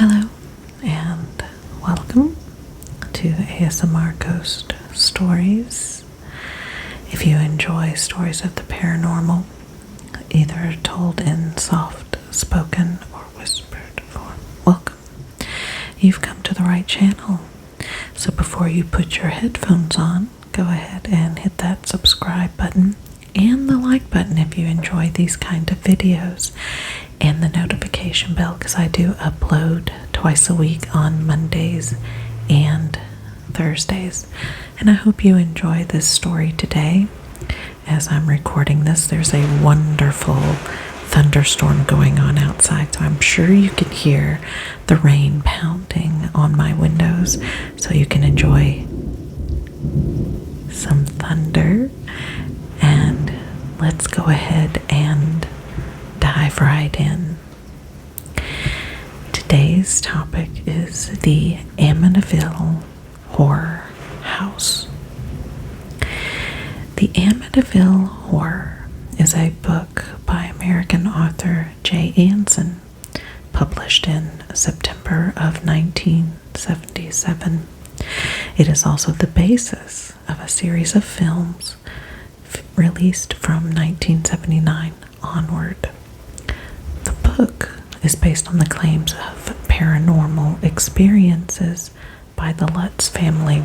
Hello and welcome to ASMR Ghost Stories. If you enjoy stories of the paranormal, either told in soft spoken or whispered form, welcome. You've come to the right channel. So before you put your headphones on, go ahead and hit that subscribe button and the like button if you enjoy these kind of videos, and the notification bell because I do upload twice a week on Mondays and Thursdays. And I hope you enjoy this story today. As I'm recording this, there's a wonderful thunderstorm going on outside, so I'm sure you can hear the rain pounding on my windows, so you can enjoy some thunder. And let's go ahead and dive right in. Today's topic is the Amityville Horror House. The Amityville Horror is a book by American author Jay Anson, published in September of 1977. It is also the basis of a series of films released from 1979 onward. The book is based on the claims of paranormal experiences by the Lutz family,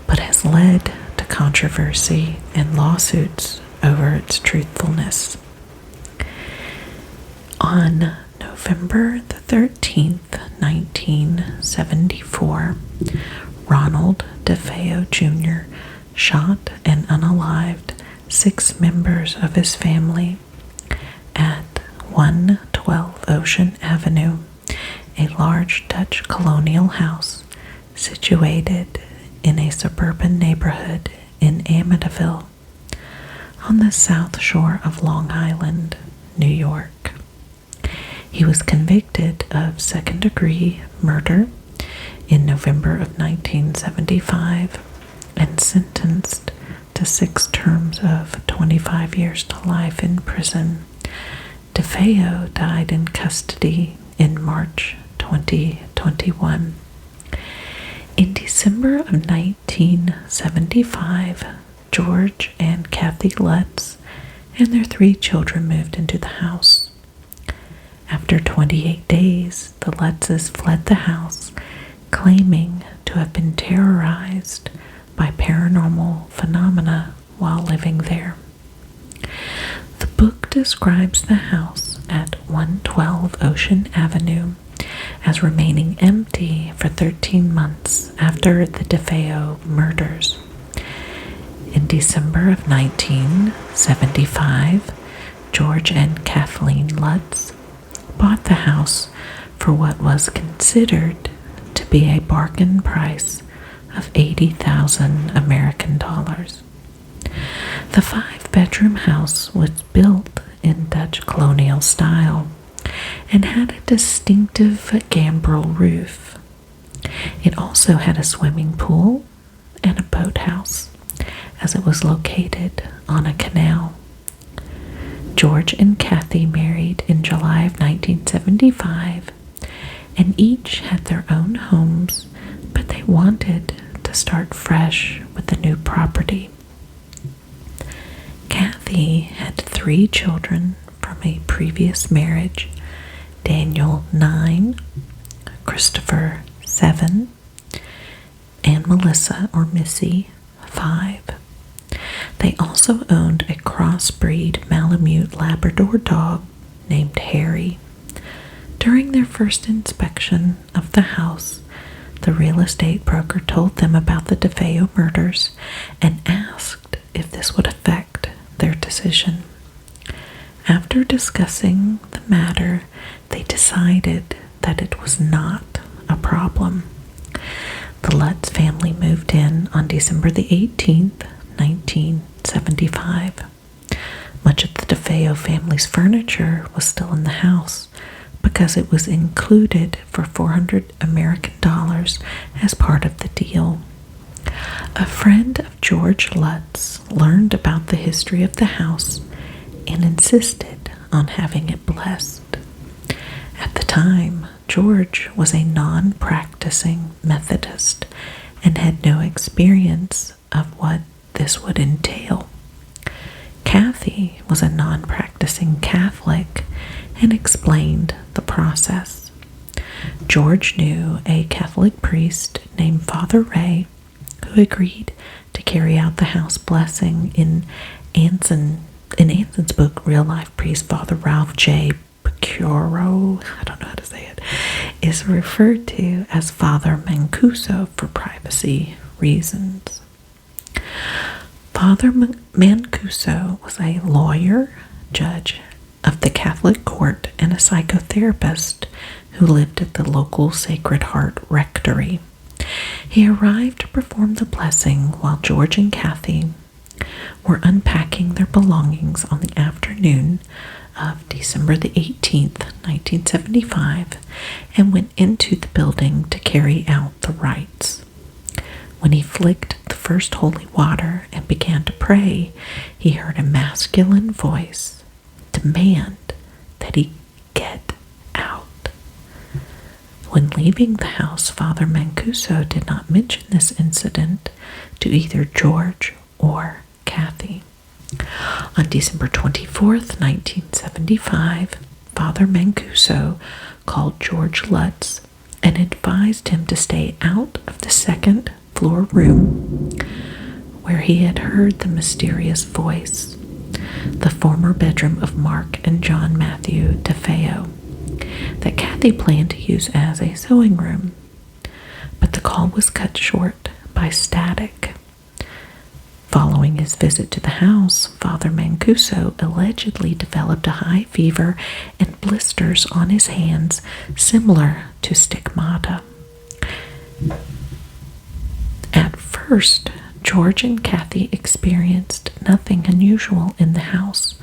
but has led to controversy and lawsuits over its truthfulness. On November the 13th, 1974, Ronald DeFeo Jr. shot and unalived 6 members of his family at 112 Ocean Avenue, a large Dutch colonial house situated in a suburban neighborhood in Amityville, on the south shore of Long Island, New York. He was convicted of second-degree murder in November of 1975 and sentenced to 6 terms of 25 years to life in prison. DeFeo died in custody in March 2021. In December of 1975, George and Kathy Lutz and their 3 children moved into the house. After 28 days, the Lutzes fled the house, claiming to have been terrorized by paranormal phenomena while living there. The book describes the house at 112 Ocean Avenue as remaining empty for 13 months after the DeFeo murders. In December of 1975, George and Kathleen Lutz bought the house for what was considered to be a bargain price of 80,000 American dollars. The 5-bedroom house was built in Dutch colonial style and had a distinctive gambrel roof. It also had a swimming pool and a boathouse, as it was located on a canal. George and Kathy married in July of 1975, and each had their own homes, but they wanted to start fresh with the new property. Kathy had 3 children from a previous marriage: Daniel 9, Christopher 7, and Melissa or Missy 5. They also owned a crossbreed Malamute Labrador dog named Harry. During their first inspection of the house, the real estate broker told them about the DeFeo murders and asked if this would affect their decision. After discussing the matter, they decided that it was not a problem. The Lutz family moved in on December the 18th, 1975. Much of the DeFeo family's furniture was still in the house because it was included for 400 American dollars as part of the deal. A friend of George Lutz learned about the history of the house and insisted on having it blessed. At the time, George was a non-practicing Methodist and had no experience of what this would entail. Kathy was a non-practicing Catholic and explained the process. George knew a Catholic priest named Father Ray who agreed to carry out the house blessing. In Anson's book, Real Life Priest Father Ralph J. Piccioro, I don't know how to say it, is referred to as Father Mancuso for privacy reasons. Father Mancuso was a lawyer, judge of the Catholic court, and a psychotherapist who lived at the local Sacred Heart Rectory. He arrived to perform the blessing while George and Kathy were unpacking their belongings on the afternoon of December the 18th, 1975, and went into the building to carry out the rites. When he flicked the first holy water and began to pray, he heard a masculine voice demand that he get out. When leaving the house, Father Mancuso did not mention this incident to either George or Kathy. On December 24th, 1975, Father Mancuso called George Lutz and advised him to stay out of the second floor room where he had heard the mysterious voice, the former bedroom of Mark and John Matthew DeFeo, that Kathy planned to use as a sewing room. But the call was cut short by static. Following his visit to the house, Father Mancuso allegedly developed a high fever and blisters on his hands similar to stigmata. At first, George and Kathy experienced nothing unusual in the house.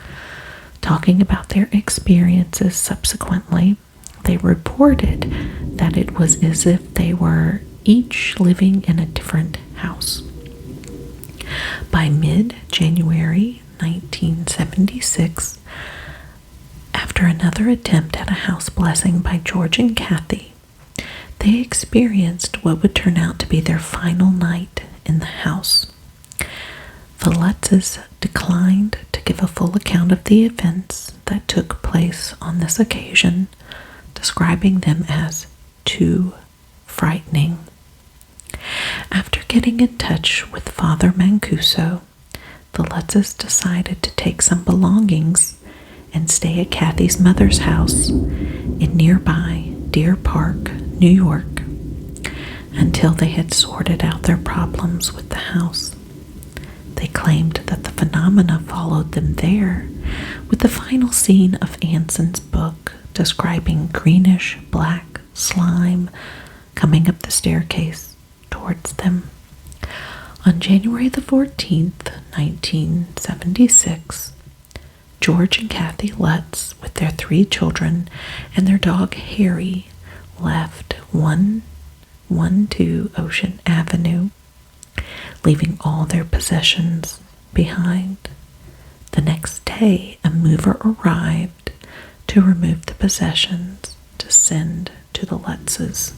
Talking about their experiences subsequently, they reported that it was as if they were each living in a different house. By mid-January 1976, after another attempt at a house blessing by George and Kathy, they experienced what would turn out to be their final night in the house. The Lutzes declined to give a full account of the events that took place on this occasion, describing them as too frightening. After getting in touch with Father Mancuso, the Lutzes decided to take some belongings and stay at Kathy's mother's house in nearby Deer Park, New York, until they had sorted out their problems with the house. They claimed that the phenomena followed them there, with the final scene of Anson's book describing greenish black slime coming up the staircase towards them. On January the 14th, 1976, George and Kathy Lutz, with their 3 children and their dog Harry, left 112 Ocean Avenue, leaving all their possessions behind. The next day, a mover arrived to remove the possessions to send to the Lutzes.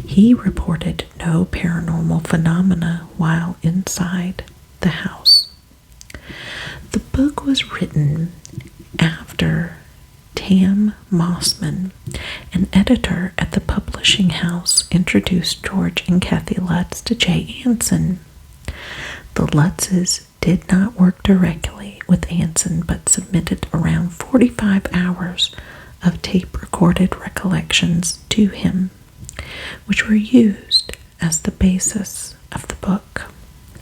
He reported no paranormal phenomena while inside the house. The book was written after Tam Mossman, an editor at the publishing house, introduced George and Kathy Lutz to Jay Anson. The Lutzes did not work directly with Anson, but submitted around 45 hours of tape-recorded recollections to him, which were used as the basis of the book.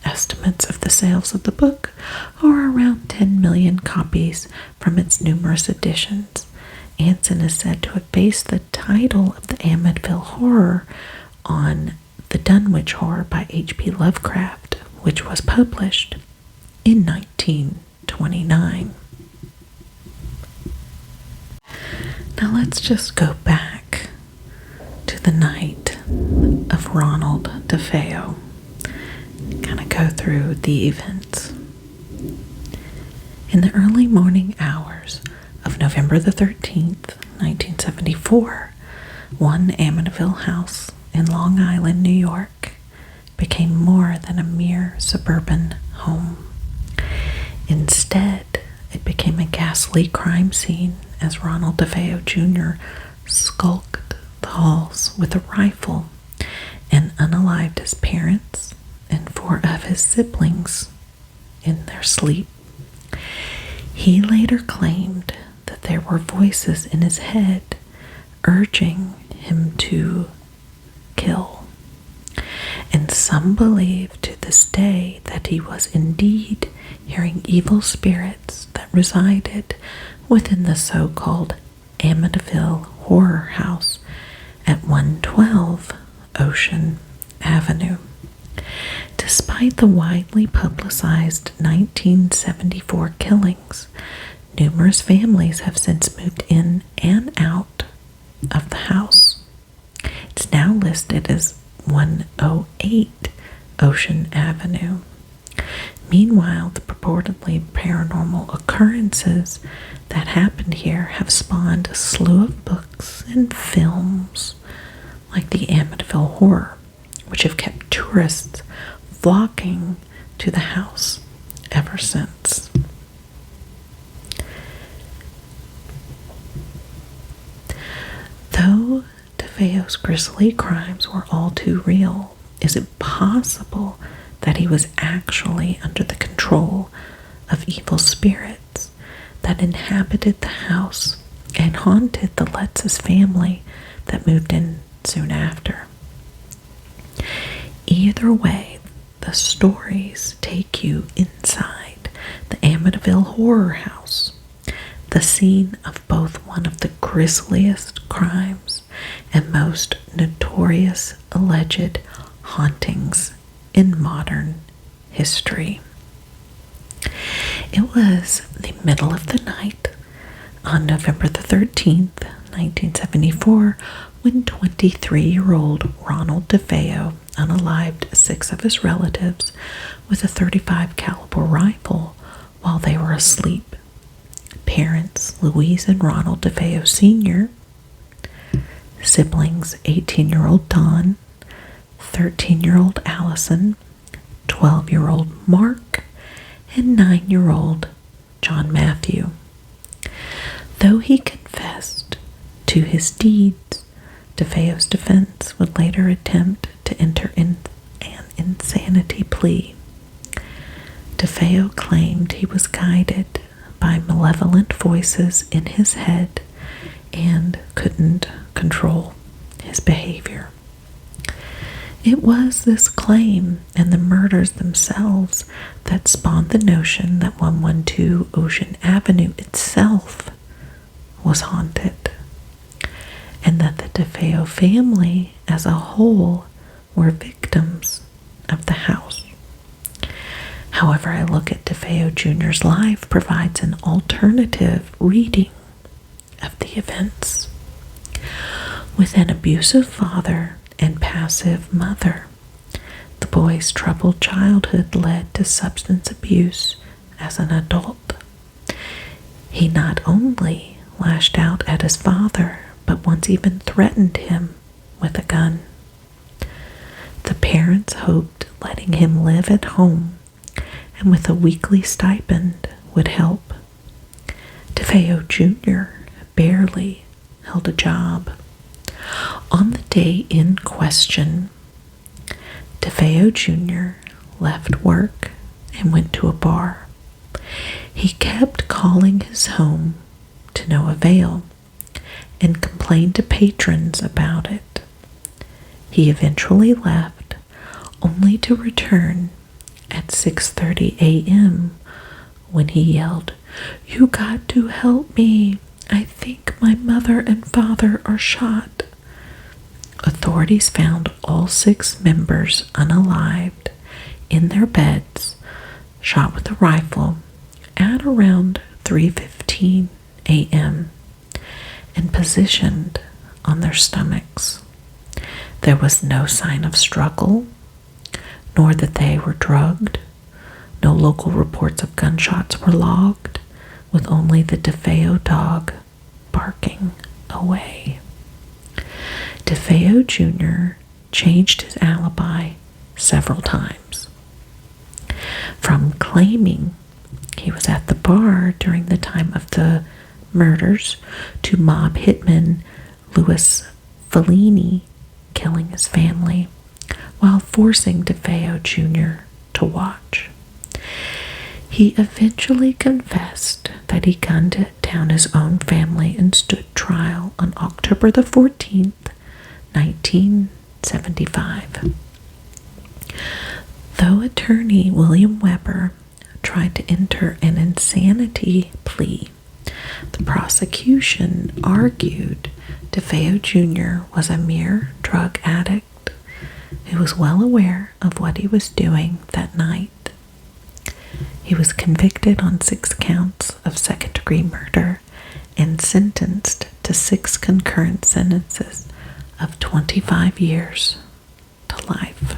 Estimates of the sales of the book are around 10 million copies from its numerous editions. Anson is said to have based the title of the Amityville Horror on The Dunwich Horror by H.P. Lovecraft, which was published in 1929. Now let's just go back to the night of Ronald DeFeo. Kind of go through the events. In the early morning hours of November the 13th, 1974, One Amityville house in Long Island, New York, became more than a mere suburban home. Instead, it became a ghastly crime scene as Ronald DeFeo Jr. skulked the halls with a rifle and unalived his parents and 4 of his siblings in their sleep. He later claimed that there were voices in his head urging him to kill. And some believe to this day that he was indeed hearing evil spirits that resided within the so-called Amityville Horror House at 112 Ocean Avenue. Despite the widely publicized 1974 killings, numerous families have since moved in and out of the house. It's now listed as 108 Ocean Avenue. Meanwhile, the purportedly paranormal occurrences that happened here have spawned a slew of books and films like the Amityville Horror, which have kept tourists flocking to the house ever since. Though DeFeo's grisly crimes were all too real, is it possible that he was actually under the control of evil spirits that inhabited the house and haunted the Letz's family that moved in soon after? Either way, the stories take you inside the Amityville Horror House, the scene of both one of the grisliest crimes and most notorious alleged hauntings in modern history. It was the middle of the night on November the 13th, 1974, when 23-year-old Ronald DeFeo unalived 6 of his relatives with a .35 caliber rifle while they were asleep. Parents Louise and Ronald DeFeo Sr., siblings 18-year-old Don, 13-year-old Allison, 12-year-old Mark, and 9-year-old John Matthew. Though he confessed to his deeds, DeFeo's defense would later attempt to enter in an insanity plea. DeFeo claimed he was guided by malevolent voices in his head and couldn't control his behavior. It was this claim and the murders themselves that spawned the notion that 112 Ocean Avenue itself was haunted, and that the DeFeo family as a whole were victims of the house. However, a look at DeFeo Jr.'s life provides an alternative reading of the events. With an abusive father and passive mother, the boy's troubled childhood led to substance abuse as an adult. He not only lashed out at his father, but once even threatened him with a gun. The parents hoped letting him live at home and with a weekly stipend would help. DeFeo Jr. barely held a job. On the day in question, DeFeo Jr. left work and went to a bar. He kept calling his home to no avail and complained to patrons about it. He eventually left, only to return at 6:30 a.m. when he yelled, "You got to help me. I think my mother and father are shot." Authorities found all 6 members unalived in their beds, shot with a rifle at around 3:15 a.m. and positioned on their stomachs. There was no sign of struggle, nor that they were drugged. No local reports of gunshots were logged, with only the DeFeo dog barking away. DeFeo Jr. changed his alibi several times. From claiming he was at the bar during the time of the murders to mob hitman Louis Fellini killing his family while forcing DeFeo Jr. to watch. He eventually confessed that he gunned down his own family and stood trial on October the 14th, 1975. Though attorney William Weber tried to enter an insanity plea, the prosecution argued DeFeo Jr. was a mere drug addict who was well aware of what he was doing that night. He was convicted on 6 counts of second-degree murder and sentenced to 6 concurrent sentences of 25 years to life.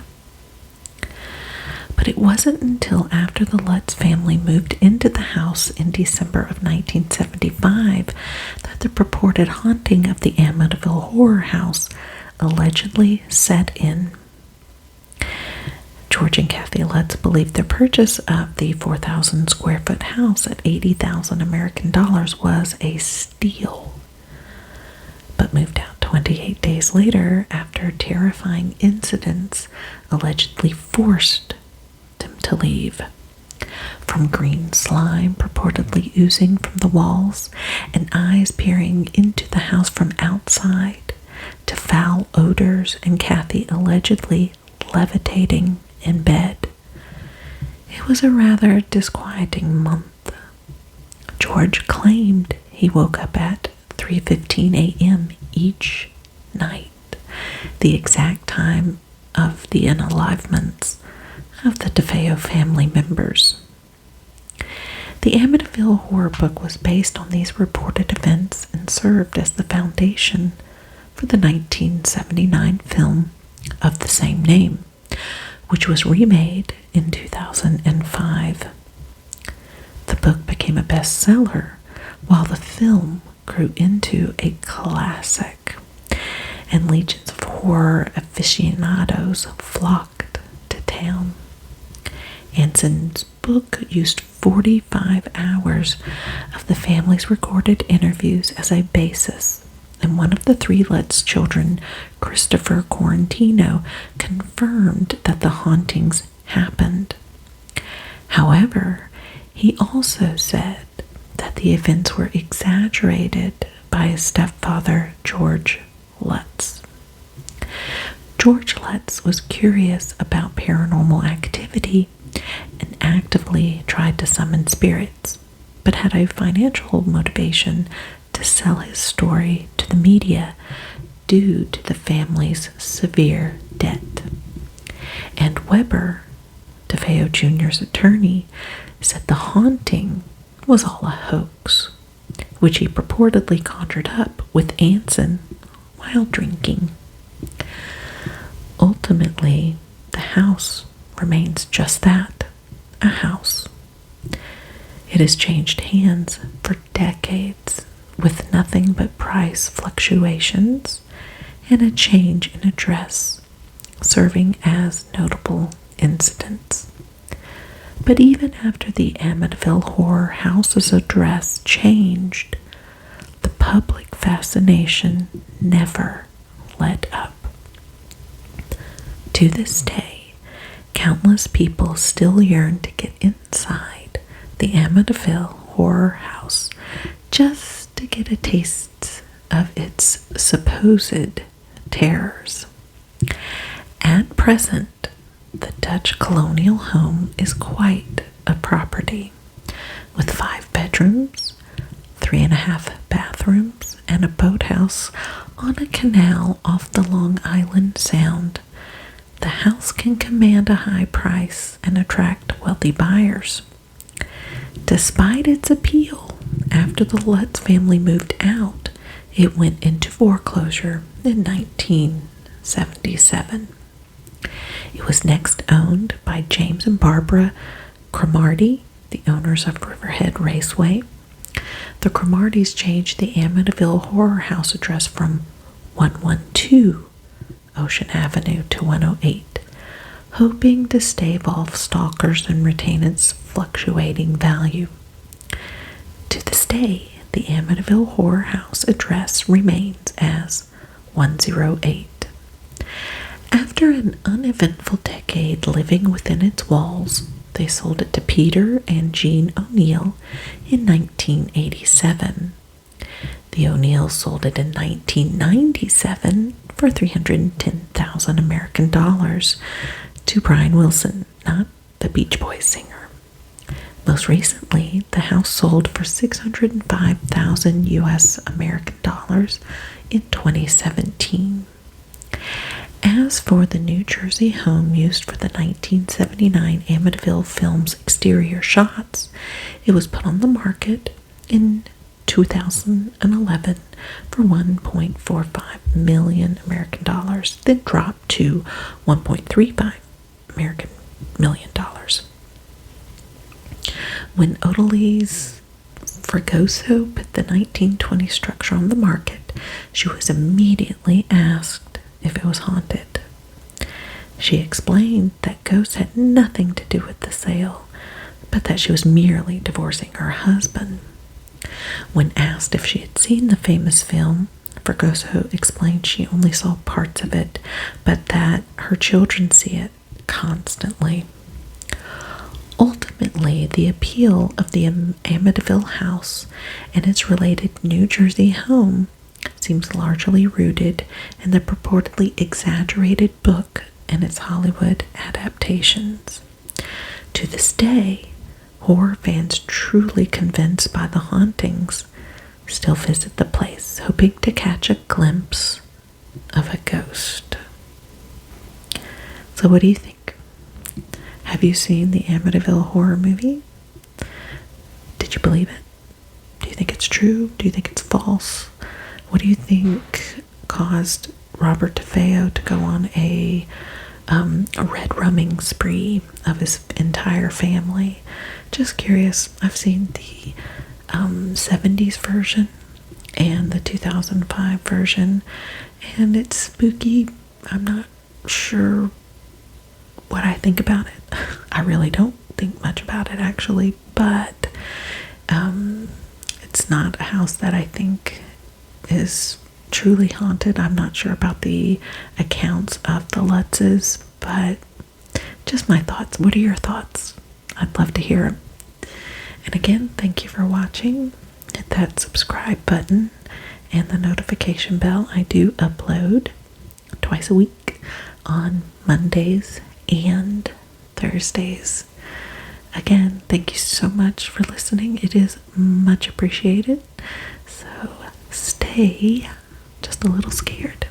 But it wasn't until after the Lutz family moved into the house in December of 1975 that the purported haunting of the Amityville horror house allegedly set in. George and Kathy Lutz believed their purchase of the 4,000 square foot house at $80,000 American dollars was a steal, but moved out 28 days later after terrifying incidents allegedly forced them to leave. From green slime purportedly oozing from the walls and eyes peering into the house from outside, to foul odors and Kathy allegedly levitating in bed. It was a rather disquieting month. George claimed he woke up at 3:15 a.m. each night, the exact time of the unalivements of the DeFeo family members. The Amityville horror book was based on these reported events and served as the foundation for the 1979 film of the same name, which was remade in 2005. The book became a bestseller, while the film grew into a classic, and legions of horror aficionados flocked to town. Anson's book used 45 hours of the family's recorded interviews as a basis, and one of the 3 Lutz children, Christopher Quarantino, confirmed that the hauntings happened. However, he also said that the events were exaggerated by his stepfather, George Lutz. George Lutz was curious about paranormal activity and actively tried to summon spirits, but had a financial motivation to sell his story to the media due to the family's severe debt. And Weber, DeFeo Jr.'s attorney, said the haunting was all a hoax, which he purportedly conjured up with Anson while drinking. Ultimately, the house remains just that, a house. It has changed hands for decades, with nothing but price fluctuations and a change in address serving as notable incidents. But even after the Amityville horror house's address changed, the public fascination never let up. To this day, countless people still yearn to get inside the Amityville horror house just to get a taste of its supposed terrors. At present, the Dutch colonial home is quite a property, with 5 bedrooms, 3.5 bathrooms, and a boathouse on a canal off the Long Island Sound. The house can command a high price and attract wealthy buyers. Despite its appeal, after the Lutz family moved out, it went into foreclosure in 1977. It was next owned by James and Barbara Cromartie, the owners of Riverhead Raceway. The Cromarties changed the Amityville horror house address from 112 Ocean Avenue to 108, hoping to stave off stalkers and retain its fluctuating value. To this day, the Amityville Horror House address remains as 108. After an uneventful decade living within its walls, they sold it to Peter and Jean O'Neill in 1987. The O'Neills sold it in 1997 for $310,000 American dollars to Brian Wilson, not the Beach Boys singer. Most recently, the house sold for $605,000 US American dollars in 2017. As for the New Jersey home used for the 1979 Amityville film's exterior shots, it was put on the market in 2011 for $1.45 million American dollars, then dropped to $1.35 million dollars. When Odalys Fragoso put the 1920 structure on the market, she was immediately asked if it was haunted. She explained that ghosts had nothing to do with the sale, but that she was merely divorcing her husband. When asked if she had seen the famous film, Fragoso explained she only saw parts of it, but that her children see it constantly. Ultimately, the appeal of the Amityville house and its related New Jersey home seems largely rooted in the purportedly exaggerated book and its Hollywood adaptations. To this day, horror fans truly convinced by the hauntings still visit the place, hoping to catch a glimpse of a ghost. So what do you think? Have you seen the Amityville horror movie? Did you believe it? Do you think it's true? Do you think it's false? What do you think caused Robert DeFeo to go on a red rumming spree of his entire family? Just curious. I've seen the 70s version and the 2005 version, and it's spooky. I'm not sure what I think about it. I really don't think much about it, actually, but it's not a house that I think is truly haunted. I'm not sure about the accounts of the Lutzes, but just my thoughts. What are your thoughts? I'd love to hear them. And again, thank you for watching. Hit that subscribe button and the notification bell. I do upload twice a week on Mondays and Thursdays. Again, thank you so much for listening. It is much appreciated. So stay just a little scared.